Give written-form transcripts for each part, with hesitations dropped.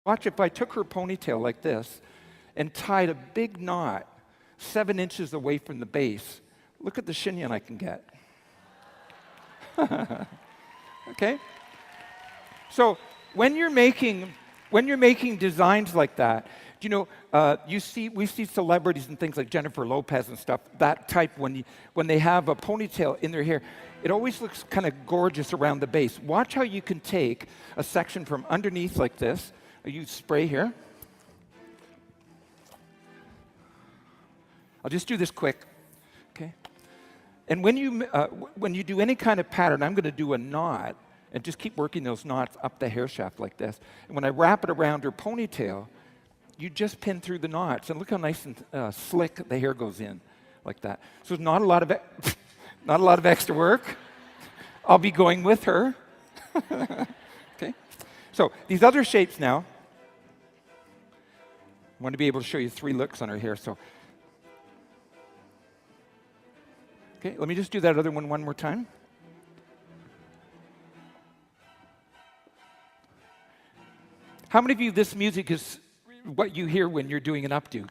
Watch if I took her ponytail like this and tied a big knot 7 inches away from the base. Look at the chignon I can get. Okay? So when you're making designs like that, you know, we see celebrities and things like Jennifer Lopez and stuff, that type, when they have a ponytail in their hair, it always looks kind of gorgeous around the base. Watch how you can take a section from underneath like this. I use spray here. I'll just do this quick, okay? And when you do any kind of pattern, I'm going to do a knot and just keep working those knots up the hair shaft like this. And when I wrap it around her ponytail, you just pin through the knots. And look how nice and slick the hair goes in like that. So it's not a lot of extra work. I'll be going with her. Okay? So these other shapes now, I want to be able to show you 3 looks on her hair. So, okay, let me just do that other one more time. How many of you, this music is what you hear when you're doing an updo?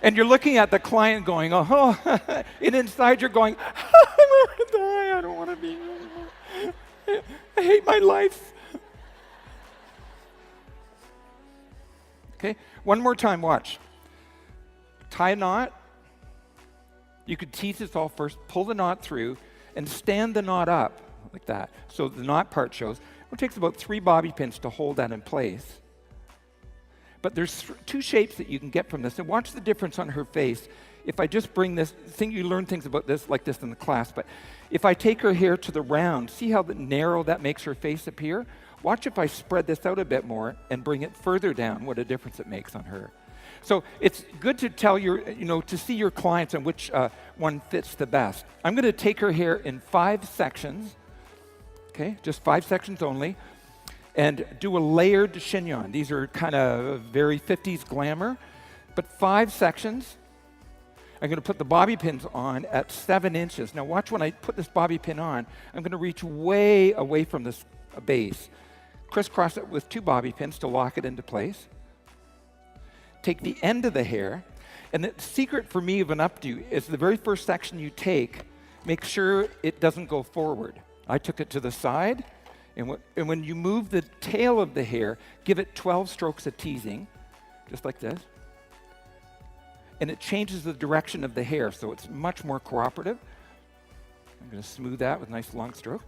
And you're looking at the client going, oh, and inside you're going, I want to die, I don't want to be here anymore. I hate my life. Okay, one more time, watch. Tie a knot. You could tease this all first, pull the knot through, and stand the knot up like that. So the knot part shows. It takes about 3 bobby pins to hold that in place. But there's 2 shapes that you can get from this. And watch the difference on her face. If I just bring this, you learn things about this like this in the class, but if I take her hair to the round, see how narrow that makes her face appear? Watch if I spread this out a bit more and bring it further down, what a difference it makes on her. So it's good to tell to see your clients on which one fits the best. I'm going to take her hair in 5 sections, okay, just 5 sections only, and do a layered chignon. These are kind of very 50s glamour, but 5 sections. I'm going to put the bobby pins on at 7 inches. Now watch when I put this bobby pin on, I'm going to reach way away from this base. Crisscross it with 2 bobby pins to lock it into place. Take the end of the hair, and the secret for me of an updo is the very first section you take, make sure it doesn't go forward. I took it to the side, and when you move the tail of the hair, give it 12 strokes of teasing, just like this. And it changes the direction of the hair, so it's much more cooperative. I'm going to smooth that with a nice long stroke.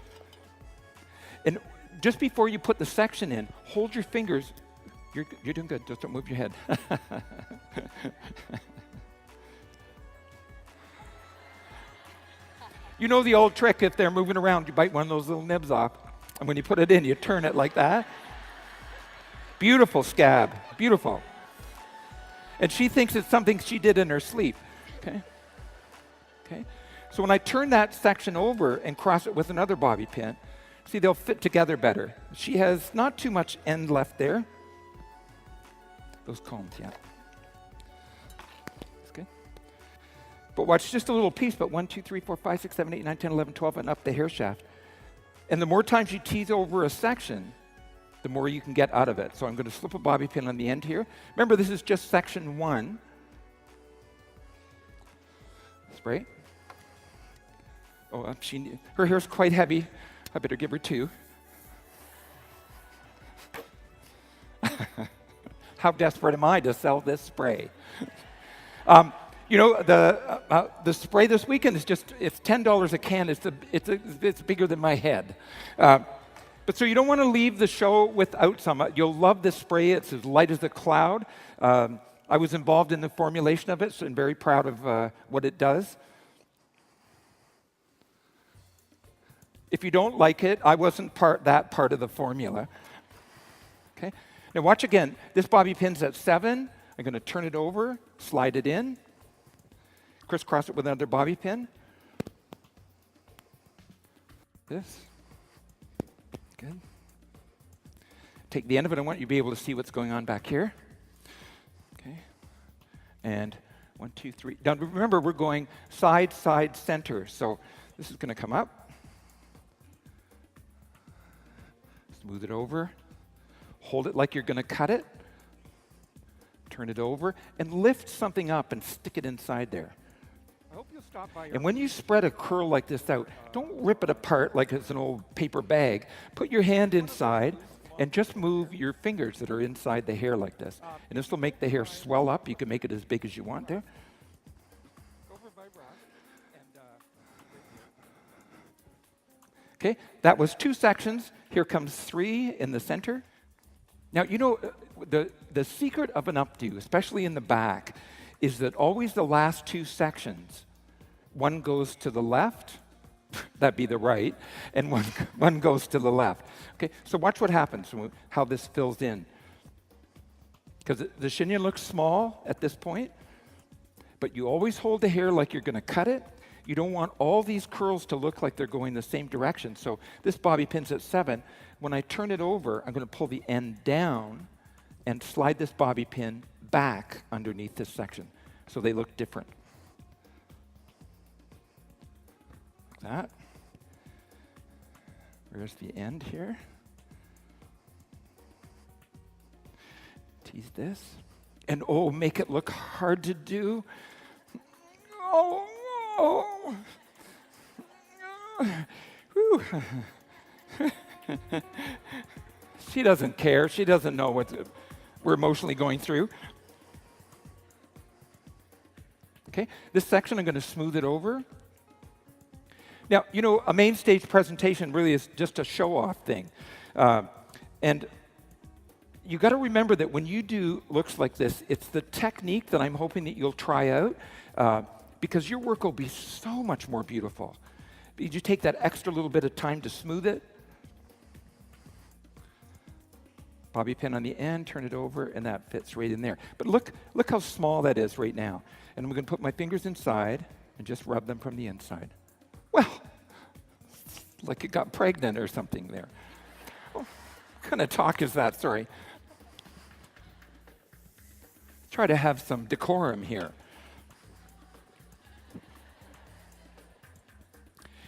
And just before you put the section in, hold your fingers. You're doing good. Just don't move your head. You know the old trick, if they're moving around, you bite one of those little nibs off, and when you put it in, you turn it like that. Beautiful scab. Beautiful. And she thinks it's something she did in her sleep. Okay? Okay? So when I turn that section over and cross it with another bobby pin, see, they'll fit together better. She has not too much end left there. Those combs, yeah. That's good. But watch, just a little piece, but 1, 2, 3, 4, 5, 6, 7, 8, 9, 10, 11, 12, and up the hair shaft. And the more times you tease over a section, the more you can get out of it. So I'm going to slip a bobby pin on the end here. Remember, this is just section 1. Spray. Oh, her hair's quite heavy. I better give her 2. How desperate am I to sell this spray? The spray this weekend is it's $10 a can. It's bigger than my head. But so you don't want to leave the show without some. You'll love this spray. It's as light as a cloud. I was involved in the formulation of it, so I'm very proud of what it does. If you don't like it, I wasn't that part of the formula. Okay. Now watch again. This bobby pin's at 7. I'm going to turn it over, slide it in, crisscross it with another bobby pin. This. Good. Take the end of it. I want you to be able to see what's going on back here. Okay. And 1, 2, 3. Now remember, we're going side, side, center. So this is going to come up. Smooth it over. hold it like you're going to cut it, turn it over, and lift something up and stick it inside there. I hope you'll stop by And when you spread a curl like this out, don't rip it apart like it's an old paper bag. Put your hand inside and just move your fingers that are inside the hair like this. And this will make the hair swell up. You can make it as big as you want there. over by Ross and Okay, that was 2 sections. Here comes 3 in the center. Now, you know, the secret of an updo, especially in the back, is that always the last 2 sections, one goes to the left, that'd be the right, and one goes to the left. Okay, so watch what happens, how this fills in. Because the chignon looks small at this point, but you always hold the hair like you're going to cut it. You don't want all these curls to look like they're going the same direction. So this bobby pin's at 7. When I turn it over, I'm going to pull the end down and slide this bobby pin back underneath this section so they look different. Like that. Where's the end here? Tease this. And oh, make it look hard to do. Oh. Whew. She doesn't care. She doesn't know what we're emotionally going through. Okay, this section I'm going to smooth it over. Now, you know, a main stage presentation really is just a show-off thing. And you got to remember that when you do looks like this, it's the technique that I'm hoping that you'll try out. Because your work will be so much more beautiful. Did you take that extra little bit of time to smooth it? Bobby pin on the end, turn it over, and that fits right in there. But look how small that is right now. And I'm going to put my fingers inside and just rub them from the inside. Well, like it got pregnant or something there. What kind of talk is that? Sorry. Try to have some decorum here.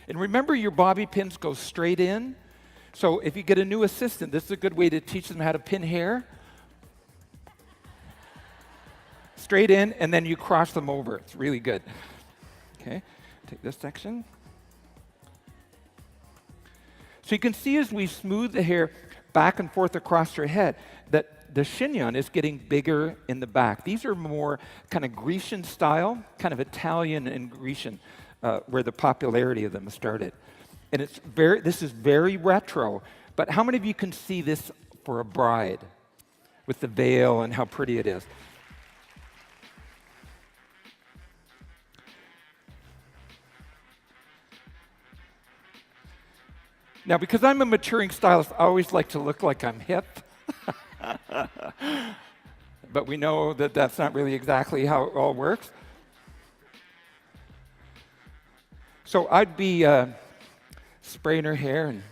And remember, your bobby pins go straight in. So if you get a new assistant, this is a good way to teach them how to pin hair. Straight in, and then you cross them over. It's really good. Okay, take this section. So you can see as we smooth the hair back and forth across your head that the chignon is getting bigger in the back. These are more kind of Grecian style, kind of Italian and Grecian. Where the popularity of them started. And this is very retro, but how many of you can see this for a bride with the veil and how pretty it is? Now, because I'm a maturing stylist, I always like to look like I'm hip. But we know that that's not really exactly how it all works. So I'd be spraying her hair and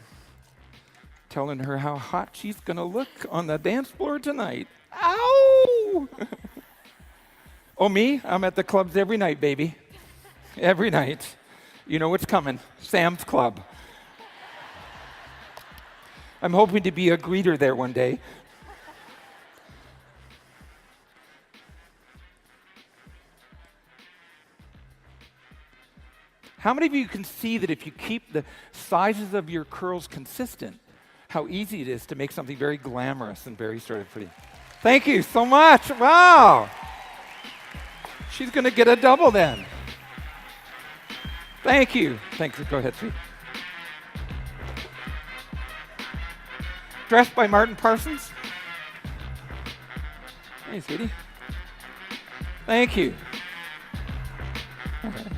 telling her how hot she's going to look on the dance floor tonight. Ow! Oh, me? I'm at the clubs every night, baby. Every night. You know what's coming. Sam's Club. I'm hoping to be a greeter there one day. How many of you can see that if you keep the sizes of your curls consistent, how easy it is to make something very glamorous and very sort of pretty? Thank you so much. Wow. She's going to get a double then. Thank you. Thanks. Go ahead, sweet. Dressed by Martin Parsons. Hey, sweetie. Thank you. Okay.